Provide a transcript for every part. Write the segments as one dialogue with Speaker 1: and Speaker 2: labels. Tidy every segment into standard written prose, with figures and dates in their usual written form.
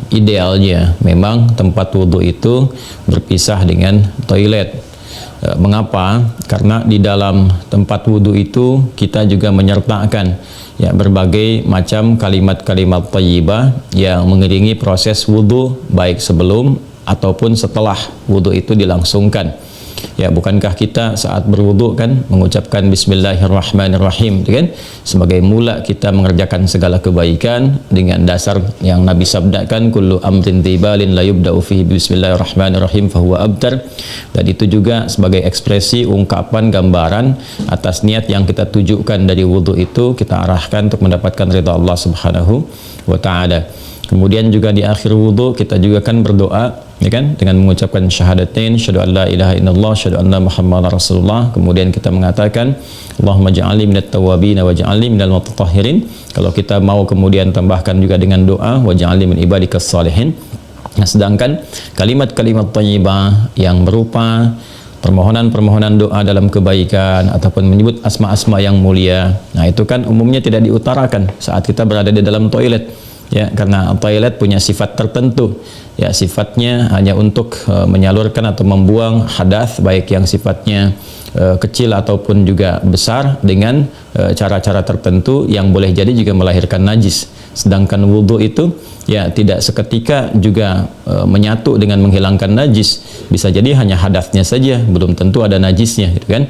Speaker 1: Idealnya memang tempat wudhu itu berpisah dengan toilet. Mengapa? Karena di dalam tempat wudhu itu kita juga menyertakan ya berbagai macam kalimat-kalimat thayyibah yang mengiringi proses wudhu, baik sebelum ataupun setelah wudhu itu dilangsungkan. Ya, bukankah kita saat berwudu kan mengucapkan bismillahirrahmanirrahim, kan? Sebagai mula kita mengerjakan segala kebaikan dengan dasar yang Nabi sabdakan, kullu amrin tibalin la yubda'u fihi bismillahirrahmanirrahim fahuwa abtar. Dan itu juga sebagai ekspresi ungkapan gambaran atas niat yang kita tujukan dari wudu itu, kita arahkan untuk mendapatkan ridha Allah Subhanahu wa taala. Kemudian juga di akhir wudu kita juga kan berdoa, ya kan, dengan mengucapkan syahadatain, syahadu an la ilaha illallah, syahadu anna muhammadar rasulullah. Kemudian kita mengatakan Allahumma ja'alni minat tawwabin wa ja'alni minal mutatahhirin. Kalau kita mau kemudian tambahkan juga dengan doa wa ja'alni min ibadikas salihin. Nah, sedangkan kalimat-kalimat thayyibah yang berupa permohonan-permohonan doa dalam kebaikan ataupun menyebut asma-asma yang mulia, nah itu kan umumnya tidak diutarakan saat kita berada di dalam toilet. Ya, karena toilet punya sifat tertentu. Ya, sifatnya hanya untuk menyalurkan atau membuang hadas, baik yang sifatnya kecil ataupun juga besar, dengan cara-cara tertentu yang boleh jadi juga melahirkan najis. Sedangkan wudhu itu ya tidak seketika juga menyatu dengan menghilangkan najis. Bisa jadi hanya hadasnya saja, belum tentu ada najisnya, gitu kan.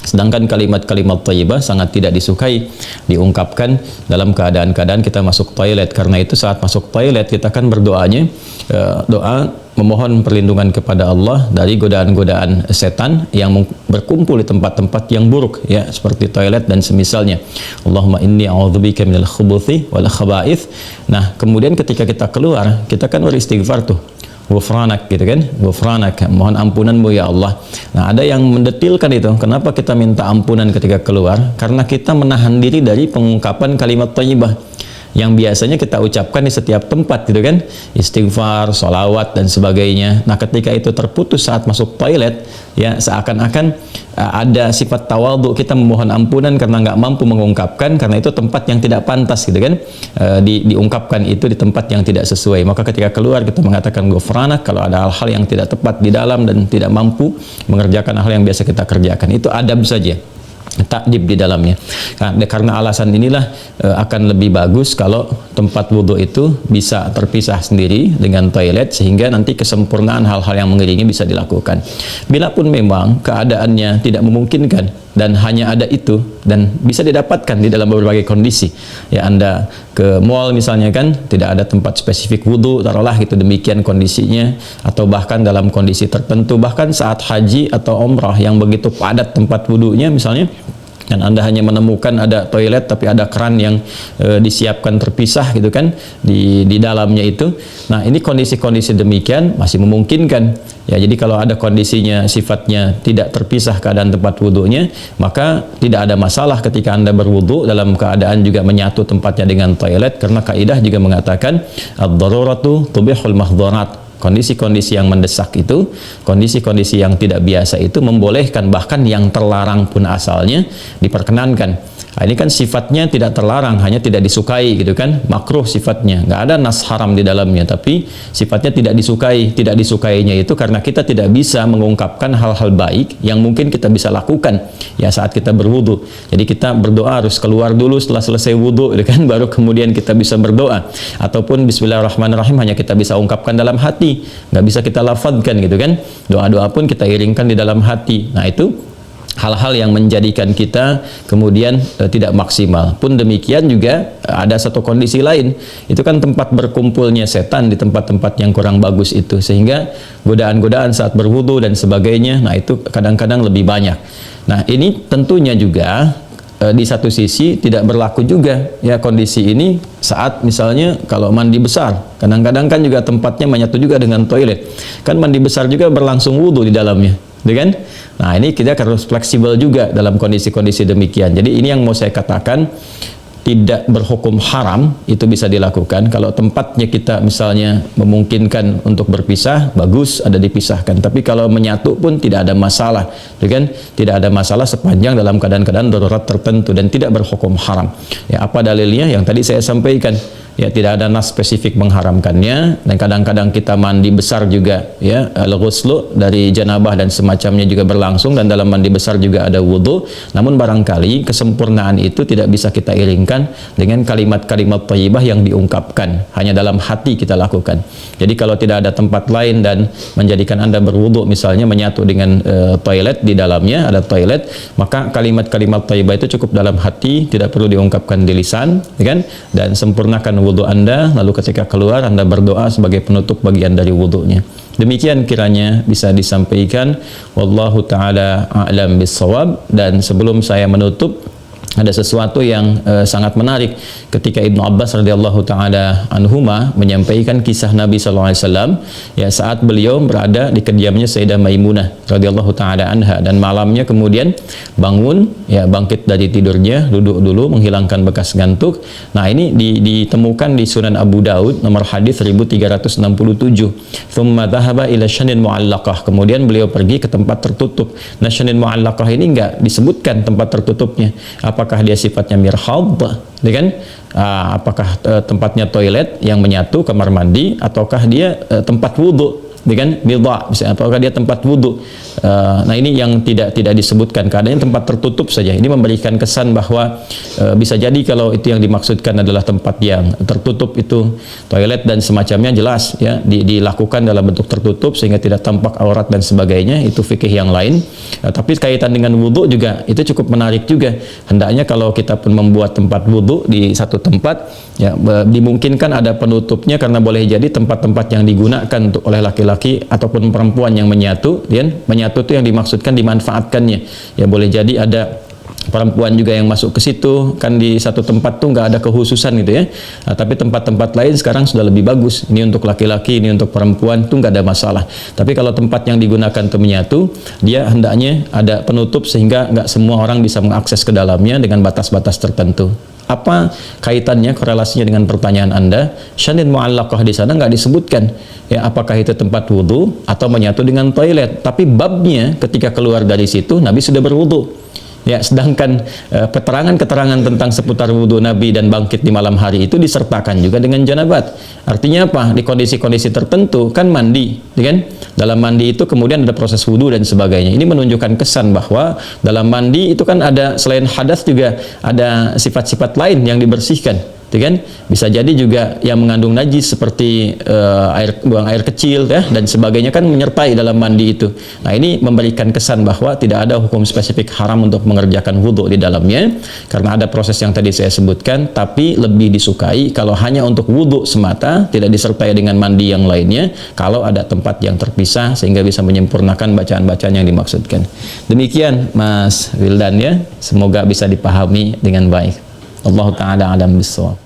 Speaker 1: Sedangkan kalimat-kalimat thayyibah sangat tidak disukai diungkapkan dalam keadaan-keadaan kita masuk toilet. Karena itu saat masuk toilet kita kan berdoanya doa memohon perlindungan kepada Allah dari godaan-godaan setan yang berkumpul di tempat-tempat yang buruk, ya, seperti toilet dan semisalnya. Allahumma inni a'udzubika minal khubuthi wal khaba'ith. Nah, kemudian ketika kita keluar, kita kan beristighfar tuh. Ghufranak, gitu kan, ghufranak, mohon ampunanmu ya Allah. Nah, ada yang mendetilkan itu, kenapa kita minta ampunan ketika keluar? Karena kita menahan diri dari pengungkapan kalimat thayyibah yang biasanya kita ucapkan di setiap tempat, gitu kan, istighfar, sholawat dan sebagainya. Nah, ketika itu terputus saat masuk toilet, ya seakan-akan ada sifat tawadhu, kita memohon ampunan karena nggak mampu mengungkapkan, karena itu tempat yang tidak pantas, gitu kan, diungkapkan itu di tempat yang tidak sesuai. Maka ketika keluar kita mengatakan ghufranak kalau ada hal-hal yang tidak tepat di dalam dan tidak mampu mengerjakan hal yang biasa kita kerjakan. Itu adab saja, takdib di dalamnya. Karena alasan inilah akan lebih bagus kalau tempat wudhu itu bisa terpisah sendiri dengan toilet, sehingga nanti kesempurnaan hal-hal yang mengiringi bisa dilakukan. Bila pun memang keadaannya tidak memungkinkan dan hanya ada itu dan bisa didapatkan di dalam berbagai kondisi, ya, Anda ke mall misalnya kan, tidak ada tempat spesifik wudhu, taruhlah itu demikian kondisinya, atau bahkan dalam kondisi tertentu, bahkan saat haji atau umrah yang begitu padat tempat wudhunya misalnya, dan Anda hanya menemukan ada toilet tapi ada keran yang disiapkan terpisah, gitu kan, di dalamnya itu. Nah, ini kondisi-kondisi demikian masih memungkinkan. Ya, jadi kalau ada kondisinya sifatnya tidak terpisah keadaan tempat wudhunya, maka tidak ada masalah ketika Anda berwudhu dalam keadaan juga menyatu tempatnya dengan toilet, karena kaidah juga mengatakan ad-daruratu tubihul mahdharat. Kondisi-kondisi yang mendesak itu, kondisi-kondisi yang tidak biasa itu membolehkan, bahkan yang terlarang pun asalnya diperkenankan. Nah, ini kan sifatnya tidak terlarang, hanya tidak disukai, gitu kan, makruh sifatnya, nggak ada nas haram di dalamnya, tapi sifatnya tidak disukai. Tidak disukainya itu karena kita tidak bisa mengungkapkan hal-hal baik yang mungkin kita bisa lakukan ya saat kita berwudu. Jadi kita berdoa harus keluar dulu setelah selesai wudu, gitu kan, baru kemudian kita bisa berdoa. Ataupun bismillahirrahmanirrahim hanya kita bisa ungkapkan dalam hati, nggak bisa kita lafadzkan, gitu kan. Doa-doa pun kita iringkan di dalam hati. Nah, itu hal-hal yang menjadikan kita kemudian tidak maksimal. Pun demikian juga ada satu kondisi lain, itu kan tempat berkumpulnya setan di tempat-tempat yang kurang bagus itu, sehingga godaan-godaan saat berwudu dan sebagainya, nah itu kadang-kadang lebih banyak. Nah, ini tentunya juga di satu sisi tidak berlaku juga ya kondisi ini saat misalnya kalau mandi besar. Kadang-kadang kan juga tempatnya menyatu juga dengan toilet, kan mandi besar juga berlangsung wudu di dalamnya, kan? Nah, ini kita harus fleksibel juga dalam kondisi-kondisi demikian. Jadi ini yang mau saya katakan, tidak berhukum haram, itu bisa dilakukan. Kalau tempatnya kita misalnya memungkinkan untuk berpisah, bagus ada dipisahkan. Tapi kalau menyatu pun tidak ada masalah, kan? Tidak ada masalah sepanjang dalam keadaan-keadaan darurat tertentu dan tidak berhukum haram. Ya, apa dalilnya? Yang tadi saya sampaikan. ya tidak ada nas spesifik mengharamkannya, dan kadang-kadang kita mandi besar juga, ya, al-ghuslu dari janabah dan semacamnya juga berlangsung, dan dalam mandi besar juga ada wudu. Namun barangkali kesempurnaan itu tidak bisa kita iringkan dengan kalimat-kalimat thayyibah yang diungkapkan, hanya dalam hati kita lakukan. Jadi kalau tidak ada tempat lain dan menjadikan Anda berwudu, misalnya menyatu dengan toilet, di dalamnya ada toilet, maka kalimat-kalimat thayyibah itu cukup dalam hati, tidak perlu diungkapkan di lisan, ya kan? Dan sempurnakan wudu Anda, lalu ketika keluar Anda berdoa sebagai penutup bagian dari wudunya. Demikian kiranya bisa disampaikan. Wallahu ta'ala a'lam bissawab. Dan sebelum saya menutup, ada sesuatu yang sangat menarik ketika Ibnu Abbas radhiyallahu taala anhuma menyampaikan kisah Nabi sallallahu alaihi wasallam, ya, saat beliau berada di kediamannya Sayyidah Maimunah radhiyallahu taala anha, dan malamnya kemudian bangun, ya, bangkit dari tidurnya, duduk dulu menghilangkan bekas ngantuk. Nah, ini ditemukan di Sunan Abu Daud nomor hadis 1367. Tsumma dhahaba ila syanin mu'allaqah. Kemudian beliau pergi ke tempat tertutup. Nah, syanin mu'allaqah ini enggak disebutkan tempat tertutupnya. Apakah dia sifatnya mirhad, ya kan? Apakah tempatnya toilet yang menyatu, kamar mandi, ataukah dia tempat wudhu, ya kan? Bidha, misalnya, apakah dia tempat wudhu? Nah, ini yang tidak disebutkan, keadaannya tempat tertutup saja. Ini memberikan kesan bahwa bisa jadi kalau itu yang dimaksudkan adalah tempat yang tertutup, itu toilet dan semacamnya, jelas, ya, dilakukan dalam bentuk tertutup sehingga tidak tampak aurat dan sebagainya, itu fikih yang lain. Tapi kaitan dengan wudhu juga itu cukup menarik juga. Hendaknya kalau kita pun membuat tempat wudhu di satu tempat, ya, dimungkinkan ada penutupnya, karena boleh jadi tempat-tempat yang digunakan untuk oleh laki-laki ataupun perempuan yang menyatu, ya, menyatu itu yang dimaksudkan dimanfaatkannya, ya, boleh jadi ada perempuan juga yang masuk ke situ, kan di satu tempat tuh nggak ada kekhususan gitu, ya. Nah, tapi tempat-tempat lain sekarang sudah lebih bagus, ini untuk laki-laki, ini untuk perempuan, tuh nggak ada masalah. Tapi kalau tempat yang digunakan untuk menyatu, dia hendaknya ada penutup sehingga nggak semua orang bisa mengakses ke dalamnya dengan batas-batas tertentu. Apa kaitannya, korelasinya dengan pertanyaan Anda? Syanin mu'allaqah di sana nggak disebutkan, ya, apakah itu tempat wudhu atau menyatu dengan toilet. Tapi babnya ketika keluar dari situ Nabi sudah berwudhu. Ya, sedangkan keterangan-keterangan tentang seputar wudhu Nabi dan bangkit di malam hari itu disertakan juga dengan janabat. Artinya apa? Di kondisi-kondisi tertentu kan mandi, ya kan? Dalam mandi itu kemudian ada proses wudhu dan sebagainya. Ini menunjukkan kesan bahwa dalam mandi itu kan ada, selain hadas juga ada sifat-sifat lain yang dibersihkan. Kan? Bisa jadi juga yang mengandung najis seperti buang air kecil, ya, dan sebagainya kan menyertai dalam mandi itu. Nah, ini memberikan kesan bahwa tidak ada hukum spesifik haram untuk mengerjakan wudhu di dalamnya, karena ada proses yang tadi saya sebutkan. Tapi lebih disukai kalau hanya untuk wudhu semata, tidak disertai dengan mandi yang lainnya, kalau ada tempat yang terpisah sehingga bisa menyempurnakan bacaan-bacaan yang dimaksudkan. Demikian Mas Wildan, ya, semoga bisa dipahami dengan baik. Allah Ta'ala alam bisawab.